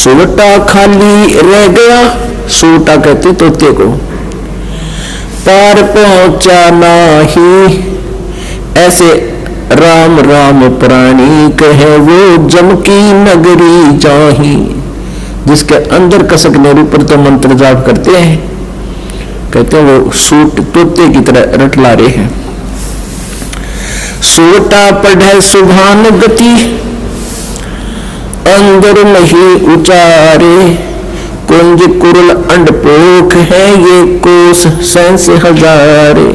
सूटा खाली रह गया, सूटा कहते तोते को, पार पहुंचा नाही, ऐसे राम राम प्राणी कहे वो जम की नगरी जाही। जिसके अंदर कसक नेहरू पर तो मंत्र जाप करते हैं, कहते हैं वो सूट तोते की तरह रटला रहे हैं। सूटा पढ़े सुभान गति, अंदर नहीं उचारे, कुंज कुरल अंडपोख है ये कोस सैंस हजारे।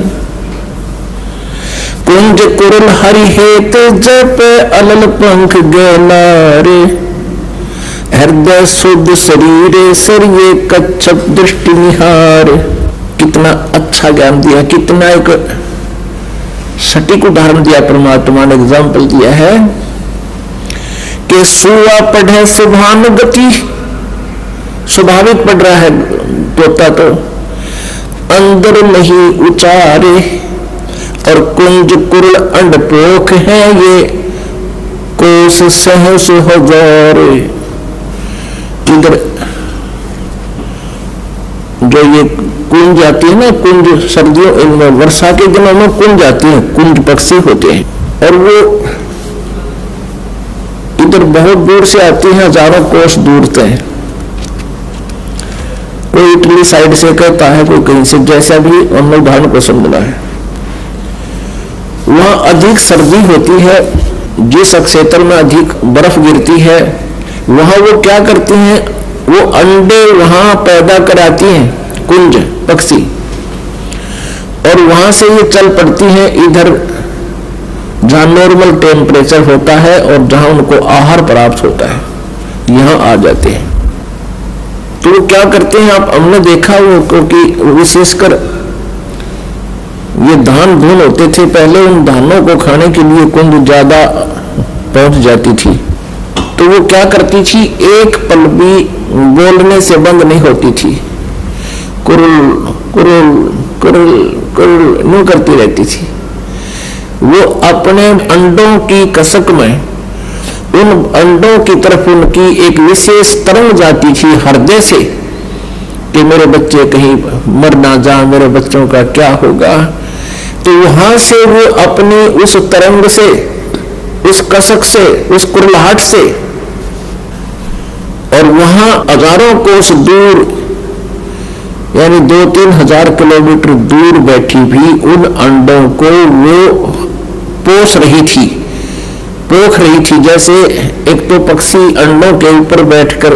कुंज कुरल हरि हेत जप अलल पंख गैलारे, हृदय शुद्ध शरीर सर ये कच्छप दृष्टि निहार। कितना अच्छा ज्ञान दिया, कितना एक सटीक उदाहरण दिया परमात्मा ने, एग्जाम्पल दिया है कि सुआ पढ़े सुभान गति, स्वाभाविक पढ़ रहा है तोता तो, अंदर नहीं उचारे, और कुंज कुरल अंडपोख है ये कोस सहस हजारे। इधर जो ये कुंज आती है ना, कुंज सर्दियों वर्षा के दिनों में कुंज आती है, कुंज पक्षी होते हैं, और वो इधर बहुत दूर से आती है, हजारों कोस दूर से। कोई इटली साइड से कहता है, कोई कहीं से, जैसा भी हमने उदाहरण को समझना है। वहां अधिक सर्दी होती है, जिस क्षेत्र में अधिक बर्फ गिरती है वहां वो क्या करती हैं, वो अंडे वहां पैदा कराती हैं, कुंज पक्षी, और वहां से ये चल पड़ती हैं इधर जहां नॉर्मल टेम्परेचर होता है और जहां उनको आहार प्राप्त होता है, यहां आ जाते हैं। तो वो क्या करते हैं, आप हमने देखा वो, क्योंकि विशेषकर ये धान धून होते थे पहले, उन धानों को खाने के लिए कुंज ज्यादा पहुंच जाती थी। तो वो क्या करती थी, एक पल भी बोलने से बंद नहीं होती थी, कुरुल कुरुल कुरुल कुरुल यूं करती रहती थी। वो अपने अंडों की कसक में उन अंडों की तरफ उनकी एक विशेष तरंग जाती थी हृदय से, कि मेरे बच्चे कहीं मर ना जा, मेरे बच्चों का क्या होगा। तो वहां से वो अपनी उस तरंग से, उस कसक से, उस कुरलाहट से, और वहां हजारों कोस दूर, यानी 2-3 हजार किलोमीटर दूर बैठी भी उन अंडों को वो पोष रही थी, पोख रही थी। जैसे एक तो पक्षी अंडों के ऊपर बैठकर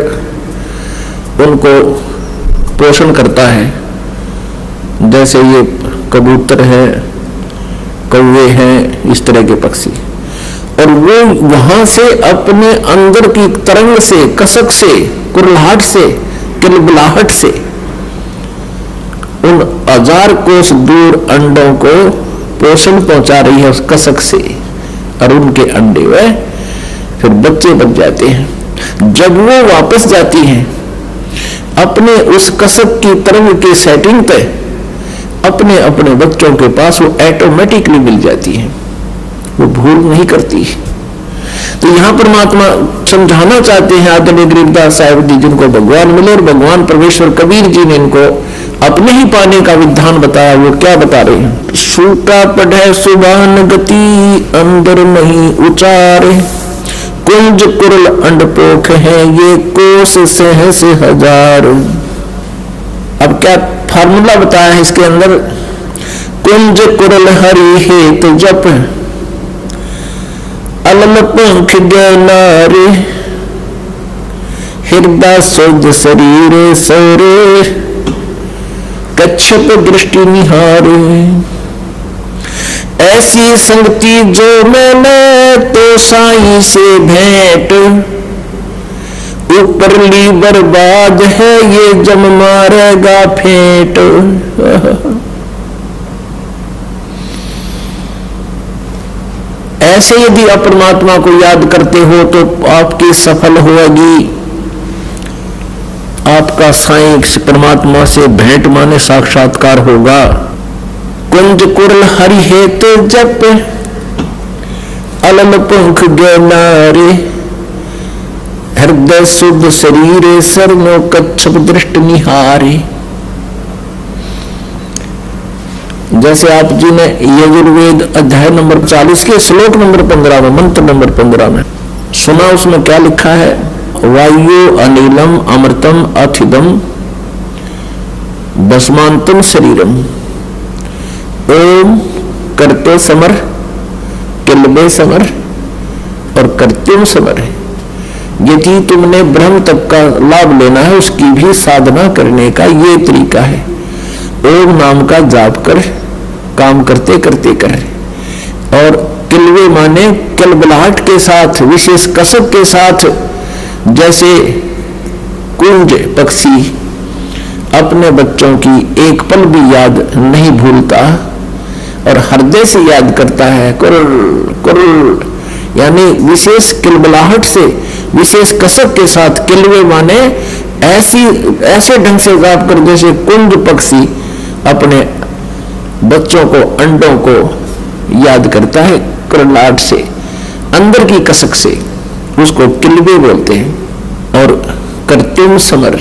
उनको पोषण करता है, जैसे ये कबूतर है, कौवे हैं, इस तरह के पक्षी, और वो वहां से अपने अंदर की तरंग से, कसक से, कुरलाहट से, किलबिलाहट से उन 1000 कोस दूर अंडों को पोषण पहुंचा रही है उस कसक से, और उनके अंडे वे फिर बच्चे बन जाते हैं। जब वो वापस जाती हैं अपने उस कसक की तरंग की सेटिंग पे, अपने अपने बच्चों के पास वो ऑटोमेटिकली मिल जाती है, वो भूल नहीं करती। तो यहां परमात्मा समझाना चाहते हैं आदरणीय गरीबदास साहिब जी, जिनको भगवान मिले, और भगवान परमेश्वर कबीर जी ने इनको अपने ही पाने का विधान बताया। वो क्या बता रहे हैं, सूटा पढ़े सुभान गति, अंदर नहीं उचारे, कुंज कुरल अंडपोख है ये कोस सहस हजार। अब क्या फार्मूला बताया है इसके अंदर, कुंज कुरल हरि हेत जप अलल पंख गैलारे, हृदय शुद्ध शरीर सौरे कच्छप दृष्टि निहारे। ऐसी संगति जो मैंने तो साईं से भेंट, ऊपरली बर्बाद है ये जम मारेगा फेंट। ऐसे यदि आप परमात्मा को याद करते हो तो आपकी सफल होगी, आपका साईं परमात्मा से भेंट माने साक्षात्कार होगा। कुंज कुरल हरि हेत जप अलल पंख गैलारे, हृदय शुद्ध शरीर सरनो कच्छप दृष्ट निहारे। जैसे आप जी ने यजुर्वेद अध्याय नंबर 40 के श्लोक नंबर 15 में, मंत्र नंबर 15 में सुना, उसमें क्या लिखा है? वायु अनिलम अमृतम अथिदम भस्मांतम शरीरम ओम करते समर किलबे समर और कर्त्युम समर। यदि तुमने ब्रह्म तक का लाभ लेना है, उसकी भी साधना करने का ये तरीका है। ओम नाम का जाप कर, काम करते करते कर। और किलवे माने किलबलाहट के साथ, विशेष कसक के साथ, जैसे कुंज पक्षी अपने बच्चों की एक पल भी याद नहीं भूलता और हृदय से याद करता है, कुरुल कुरुल, यानी विशेष किलबलाहट से, विशेष कसक के साथ। किलवे माने ऐसे ढंग से जाप कर जैसे कुंज पक्षी अपने बच्चों को, अंडों को याद करता है, कुरलाहट से, अंदर की कसक से, उसको किलबे बोलते हैं। और कर्तव्य समर,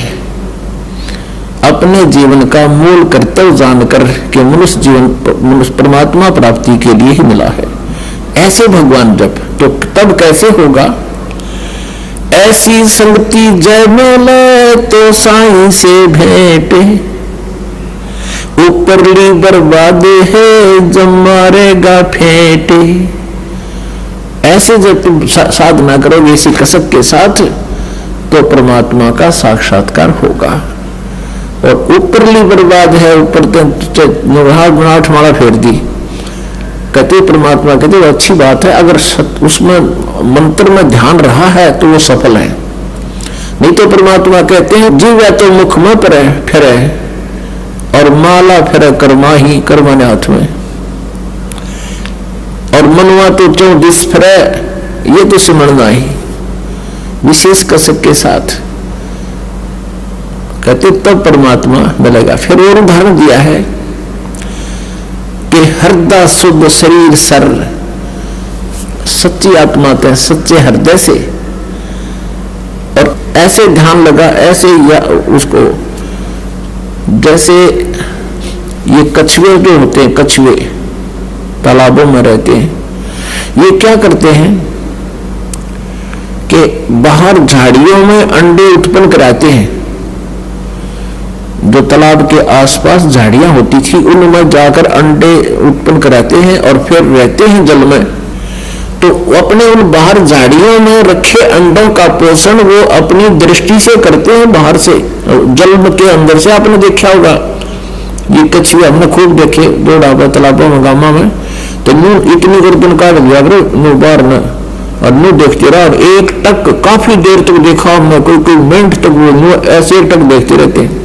अपने जीवन का मूल कर्तव्य जानकर कि मनुष्य जीवन मनुष्य परमात्मा प्राप्ति के लिए ही मिला है, ऐसे भगवान जब, तो तब कैसे होगा? ऐसी संगति जय मिले तो साईं से भेंटे, ऊपरली बर्बाद है जब मारेगा फेंटे। ऐसे जब तुम साधना करोगे इसी कसक के साथ, तो परमात्मा का साक्षात्कार होगा। और ऊपरली बर्बाद है, ऊपर गुनाठ माला फेर दी, कहते परमात्मा कहते वो अच्छी बात है, अगर उसमें मंत्र में ध्यान रहा है तो वो सफल है। नहीं तो परमात्मा कहते हैं जीव या तो मुख में परे फिरे और माला फिरे कर्मा ही, कर्मा ने हाथ में, और मनवा तो चौदिस फिरे, ये तो सिमरना ही। विशेष कसक के साथ कहते तब परमात्मा मिलेगा। फिर और उदाहरण दिया है कि हृदय शुद्ध शरीर सर, सच्ची आत्मा के सच्चे हृदय से, और ऐसे ध्यान लगा, ऐसे या उसको, जैसे ये कछुए जो होते हैं, कछुए तालाबों में रहते हैं, ये क्या करते हैं कि बाहर झाड़ियों में अंडे उत्पन्न कराते हैं। जो तालाब के आसपास झाड़ियां होती थी उनमें जाकर अंडे उत्पन्न कराते हैं और फिर रहते हैं जल में। तो अपने उन बाहर झाड़ियों में रखे अंडों का पोषण वो अपनी दृष्टि से करते हैं, बाहर से, जल के अंदर से। आपने देखा होगा ये कछुए, हमने खूब देखे दो ढाबा तालाबों में, गामा में, तो मुंह इतनी गर्दन काट दिया मुंह बाहर न, और मुंह देखते रहा, और एक टक काफी देर तक देखा हमने, कोई मिनट तक वो मुंह ऐसे टक देखते रहते हैं।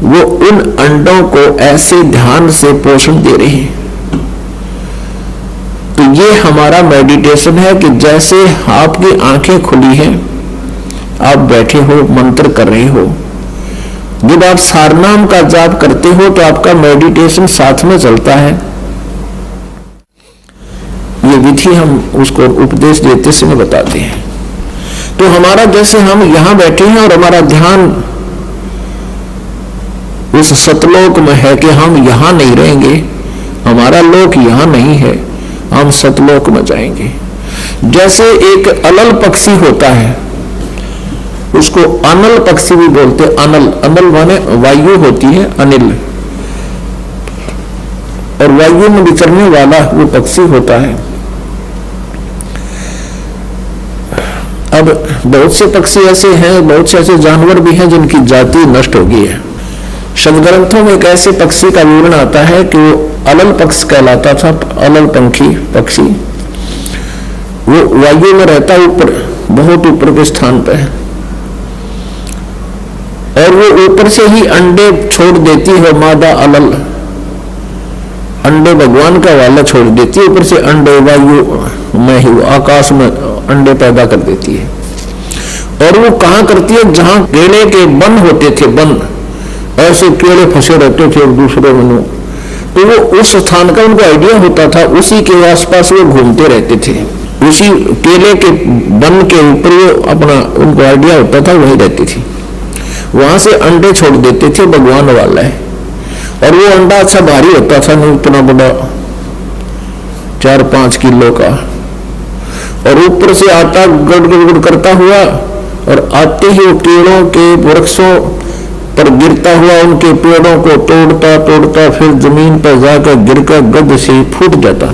वो उन अंडों को ऐसे ध्यान से पोषण दे रहे हैं। तो ये हमारा मेडिटेशन है कि जैसे आपकी आंखें खुली हैं, आप बैठे हो, मंत्र कर रहे हो, जब आप सारनाम का जाप करते हो तो आपका मेडिटेशन साथ में चलता है। ये विधि हम उसको उपदेश देते समय बताते हैं। तो हमारा जैसे हम यहां बैठे हैं और हमारा ध्यान उस सतलोक में है कि हम यहां नहीं रहेंगे, हमारा लोक यहां नहीं है, हम सतलोक में जाएंगे। जैसे एक अलल पक्षी होता है, उसको अनल पक्षी भी बोलते। अनल, अनल माने वायु होती है, अनिल, और वायु में विचरने वाला वो पक्षी होता है। अब बहुत से पक्षी ऐसे हैं, बहुत से ऐसे जानवर भी हैं जिनकी जाति नष्ट हो गई है। सदग्रंथों में एक ऐसे पक्षी का विवरण आता है कि वो अलल पक्ष कहलाता था, अलल पंखी पक्षी। वो वायु में रहता, ऊपर, बहुत ऊपर के स्थान पे है, और वो ऊपर से ही अंडे छोड़ देती है। मादा अलल अंडे भगवान का वाला छोड़ देती है, ऊपर से अंडे वायु में ही, आकाश में अंडे पैदा कर देती है। और वो कहां करती है? जहां केले के वन होते थे, वन, ऐसे केड़े फंसे रहते थे एक दूसरे में, तो वो उस स्थान का उनको आइडिया होता था, उसी के आसपास वो घूमते रहते थे। उसी केले के वन के ऊपर वो अपना उनको आइडिया होता था, वही रहती थी। वहां से अंडे छोड़ देते थे, भगवान वाला है। और वो अंडा अच्छा भारी होता था, नहीं इतना बड़ा, 4-5 किलो का। और ऊपर से आता गड़गड़ करता हुआ, और आते ही वो केलों के वृक्षों पर गिरता हुआ उनके पेड़ों को तोड़ता तोड़ता फिर जमीन पर जाकर गिरकर गद से फूट जाता।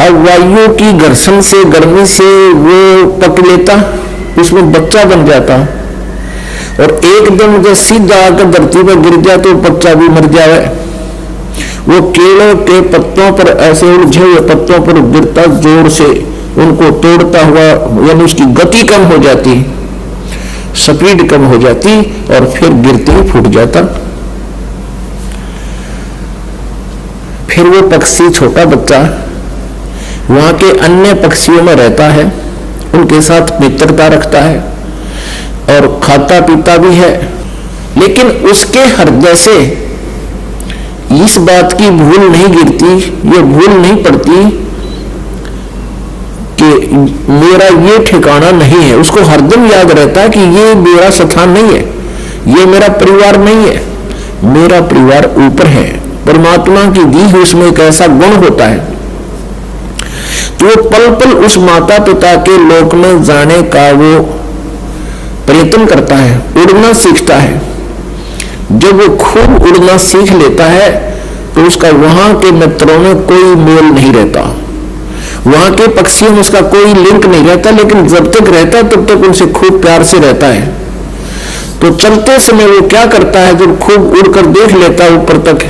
अब वायु की घर्षण से, गर्मी से वो पक लेता, उसमें बच्चा बन जाता। और एकदम जब सीधा आकर धरती पर गिर जाए तो बच्चा भी मर जाए। वो केलों के पत्तों पर, ऐसे उलझे हुए पत्तों पर गिरता, जोर से उनको तोड़ता हुआ, यानी उसकी गति कम हो जाती, स्पीड कम हो जाती, और फिर गिरते ही फूट जाता। फिर वो पक्षी, छोटा बच्चा, वहां के अन्य पक्षियों में रहता है, उनके साथ मित्रता रखता है और खाता पीता भी है। लेकिन उसके हृदय से इस बात की भूल नहीं गिरती, ये भूल नहीं पड़ती कि मेरा ये ठिकाना नहीं है। उसको हरदम याद रहता है कि ये मेरा स्थान नहीं है, ये मेरा परिवार नहीं है, मेरा परिवार ऊपर है। परमात्मा की दी हुई उसमें एक ऐसा गुण होता है कि वो पल पल उस माता पिता के लोक में जाने का वो प्रयत्न करता है, उड़ना सीखता है। जब वो खूब उड़ना सीख लेता है तो उसका वहां के मित्रों में कोई मेल नहीं रहता, वहां के पक्षियों में उसका कोई लिंक नहीं रहता। लेकिन जब तक रहता है तब तक उनसे खूब प्यार से रहता है। तो चलते समय वो क्या करता है, जब खूब उड़कर देख लेता है ऊपर तक,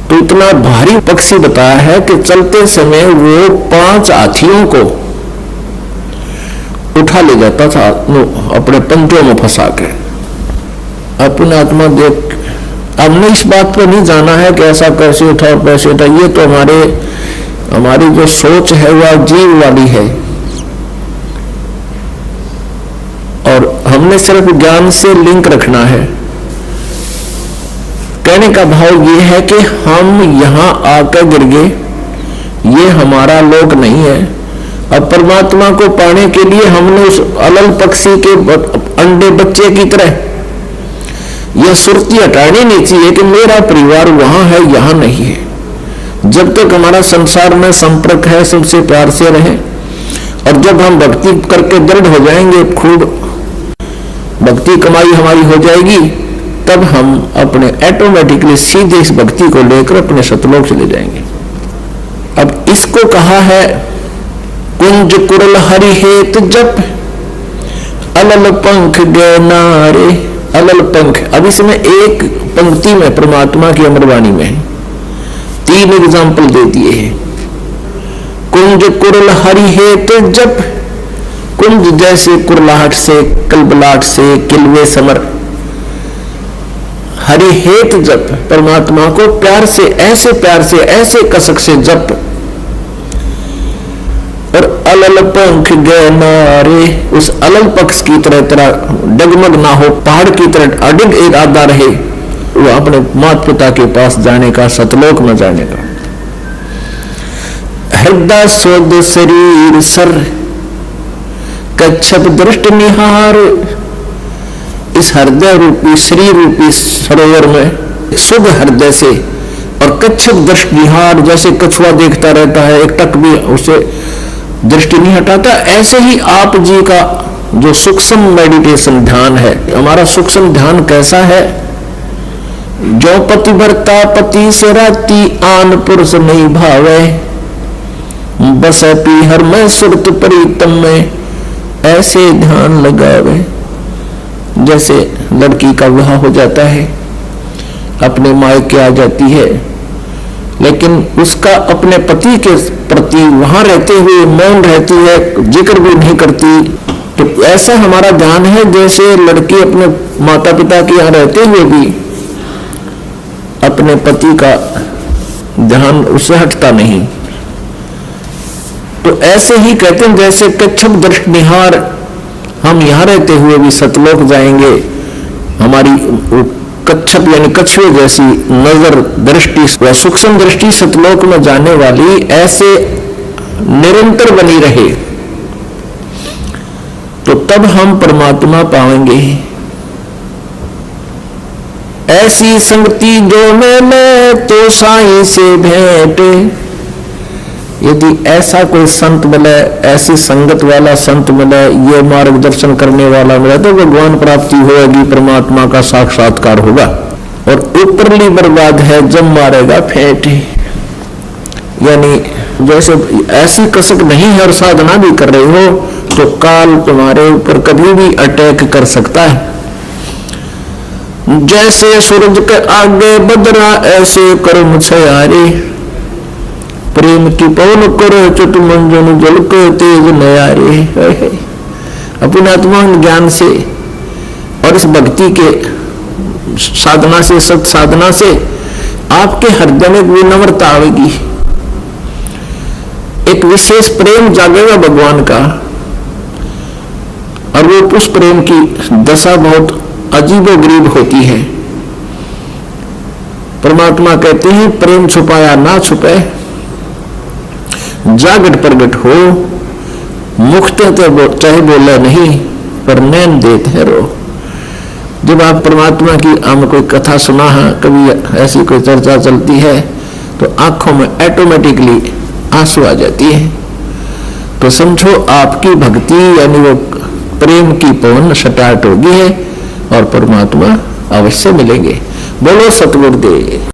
तो इतना भारी पक्षी बताया है कि चलते समय वो 5 हाथियों को उठा ले जाता था अपने पंजों में फंसा के। अपनी आत्मा देख, हमने इस बात पर नहीं जाना है कि ऐसा कैसे उठा और कैसे उठा। ये तो हमारी जो सोच है वह जीव वाली है, और हमने सिर्फ ज्ञान से लिंक रखना है। कहने का भाव ये है कि हम यहां आकर गिर गए, ये हमारा लोक नहीं है। अब परमात्मा को पाने के लिए हमने उस अलल पक्षी के अंडे बच्चे की तरह यह सुर्ती हटानी नहीं चाहिए कि मेरा परिवार वहां है, यहां नहीं है। जब तक हमारा संसार में संपर्क है, सबसे प्यार से रहे। और जब हम भक्ति करके दृढ़ हो जाएंगे, खूब भक्ति कमाई हमारी हो जाएगी, तब हम अपने ऑटोमेटिकली सीधे इस भक्ति को लेकर अपने सतलोक चले जाएंगे। अब इसको कहा है कुंज कुरल हरि हेत जप, अलल पंख गए नारे। अलल पंख, अब इसमें एक पंक्ति में परमात्मा की अमरवाणी में 3 एग्जाम्पल दे दिए हैं। कुंज कुरल हरि हेत जप, कुंज जैसे कुरलाहट से, कलबलाहट से, किलवे समर, हरि हेत जप, परमात्मा को प्यार से, ऐसे कसक से जप। और अलल पंख गए नारे, उस अलल पक्ष की तरह डगमग ना हो, पहाड़ की तरह अडिग इरादा रहे, वो अपने माता पिता के पास जाने का, सतलोक में जाने का। हृदय सोद शरीर सर, कच्छप दृष्टि निहार। इस हृदय रूपी, शरीर रूपी सरोवर में शुद्ध हृदय से और कच्छप दृष्टि निहार, जैसे कछुआ देखता रहता है, एक टक भी उसे दृष्टि नहीं हटाता, ऐसे ही आप जी का जो सूक्ष्म मेडिटेशन ध्यान है, हमारा सूक्ष्म ध्यान कैसा है? जो पति भरता पति से राती, आन पुरुष नहीं भावे, बस पी हर में सुरत प्रीतम में, ऐसे ध्यान लगावे। जैसे लड़की का विवाह हो जाता है, अपने मायके आ जाती है, लेकिन उसका अपने पति के प्रति वहां रहते हुए मौन रहती है, जिक्र भी नहीं करती। तो ऐसा हमारा ध्यान है जैसे लड़की अपने माता पिता के यहाँ रहते हुए भी अपने पति का ध्यान उससे हटता नहीं। तो ऐसे ही कहते हैं जैसे कच्छप दृष्टि निहार, हम यहाँ रहते हुए भी सतलोक जाएंगे, हमारी कच्छप यानी कछुए जैसी नजर दृष्टि व सूक्ष्म दृष्टि सतलोक में जाने वाली ऐसे निरंतर बनी रहे, तो तब हम परमात्मा पाएंगे। ऐसी संगति जो मिले तो साईं से भेंटे। यदि ऐसा कोई संत मिले, ऐसी संगत वाला संत मिले, ये मार्गदर्शन करने वाला मिले, तो भगवान प्राप्ति होगी, परमात्मा का साक्षात्कार होगा। और ऊपरली बर्बाद है जब मारेगा फेंटे। यानी जैसे ऐसी कसक नहीं है और साधना भी कर रहे हो तो काल तुम्हारे ऊपर कभी भी अटैक कर सकता है। जैसे सूरज के आगे बदरा ऐसे कर्म छयारे, प्रेम की पवन करो चुट मंजन जल के तेज नयारे। अपने आत्मा ज्ञान से और इस भक्ति के साधना से, सत साधना से आपके हृदय में विनम्रता आएगी, एक विशेष प्रेम जागेगा भगवान का। और वो उस प्रेम की दशा बहुत अजीबोगरीब होती है। परमात्मा कहते हैं प्रेम छुपाया ना छुपे, जागट प्रगट हो, मुखते तो चाहे बोला नहीं पर नैन देते रो। जब आप परमात्मा की हम कोई कथा सुना है, कभी ऐसी कोई चर्चा चलती है, तो आंखों में ऑटोमेटिकली आंसू आ जाती है। तो समझो आपकी भक्ति यानी वो प्रेम की पवन स्टार्ट होगी है और परमात्मा अवश्य मिलेंगे। बोलो सतगुरुदेव।